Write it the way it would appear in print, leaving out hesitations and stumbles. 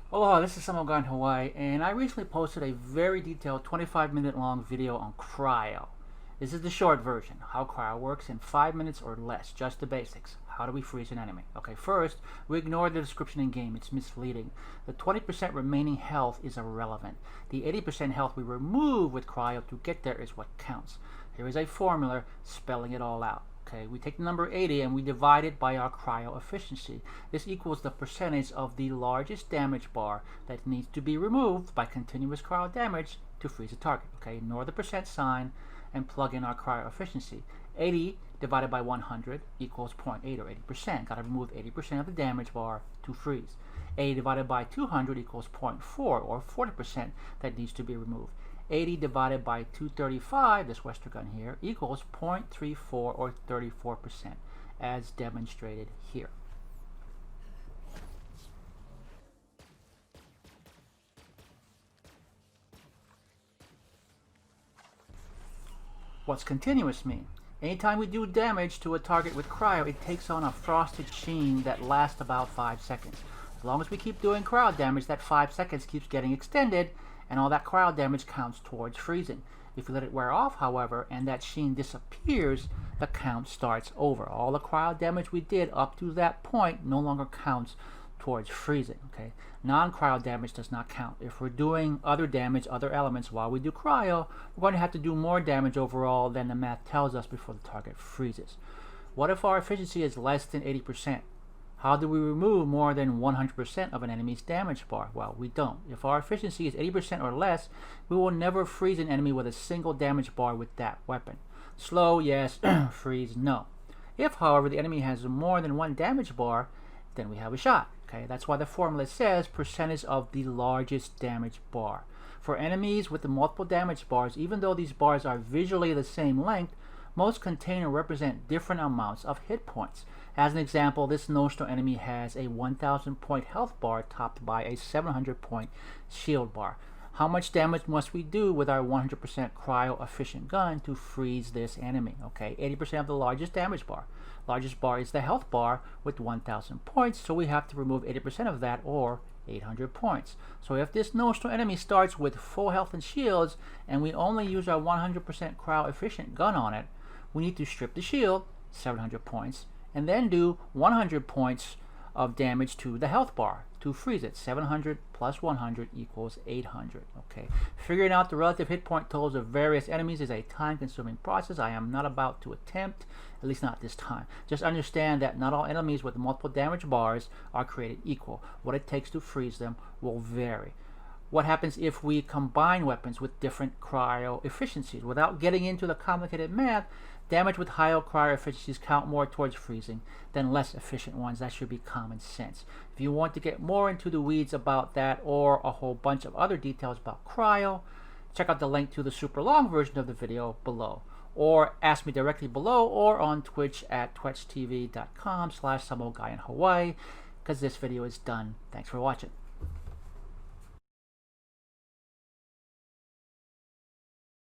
Aloha, this is Some Guy in Hawaii, and I recently posted a very detailed 25-minute long video on cryo. This is the short version, how cryo works in 5 minutes or less, just the basics. How do we freeze an enemy? Okay, first, we ignore the description in game, it's misleading. The 20% remaining health is irrelevant. The 80% health we remove with cryo to get there is what counts. Here is a formula spelling it all out. Okay, we take the number 80 and we divide it by our cryo efficiency. This equals the percentage of the largest damage bar that needs to be removed by continuous cryo damage to freeze a target. Okay, ignore the percent sign and plug in our cryo efficiency. 80 divided by 100 equals 0.8 or 80%. Got to remove 80% of the damage bar to freeze. 80 divided by 200 equals 0.4 or 40% that needs to be removed. 80 divided by 235, this Western gun here, equals 0.34 or 34%, as demonstrated here. What's continuous mean? Anytime we do damage to a target with cryo, it takes on a frosted sheen that lasts about 5 seconds. As long as we keep doing cryo damage, that 5 seconds keeps getting extended, and all that cryo damage counts towards freezing. If we let it wear off, however, and that sheen disappears, the count starts over. All the cryo damage we did up to that point no longer counts towards freezing. Okay, non-cryo damage does not count. If we're doing other damage, other elements while we do cryo, we're going to have to do more damage overall than the math tells us before the target freezes. What if our efficiency is less than 80%? How do we remove more than 100% of an enemy's damage bar? Well, we don't. If our efficiency is 80% or less, we will never freeze an enemy with a single damage bar with that weapon. Slow, yes. Freeze, no. If, however, the enemy has more than one damage bar, then we have a shot. Okay, that's why the formula says percentage of the largest damage bar. For enemies with the multiple damage bars, even though these bars are visually the same length, most contain or represent different amounts of hit points. As an example, this notional enemy has a 1000 point health bar topped by a 700 point shield bar. How much damage must we do with our 100% cryo efficient gun to freeze this enemy? Okay, 80% of the largest damage bar. Largest bar is the health bar with 1000 points, so we have to remove 80% of that, or 800 points. So if this notional enemy starts with full health and shields and we only use our 100% cryo efficient gun on it, we need to strip the shield, 700 points, and then do 100 points of damage to the health bar to freeze it. 700 plus 100 equals 800. Okay, figuring out the relative hit point totals of various enemies is a time-consuming process I am not about to attempt, at least not this time. Just understand that not all enemies with multiple damage bars are created equal. What it takes to freeze them will vary. What happens if we combine weapons with different cryo efficiencies? Without getting into the complicated math, damage with higher cryo efficiencies count more towards freezing than less efficient ones. That should be common sense. If you want to get more into the weeds about that or a whole bunch of other details about cryo, check out the link to the super long version of the video below. Or ask me directly below or on Twitch at twitchtv.com/SamoGuyInHawaii, because this video is done. Thanks for watching.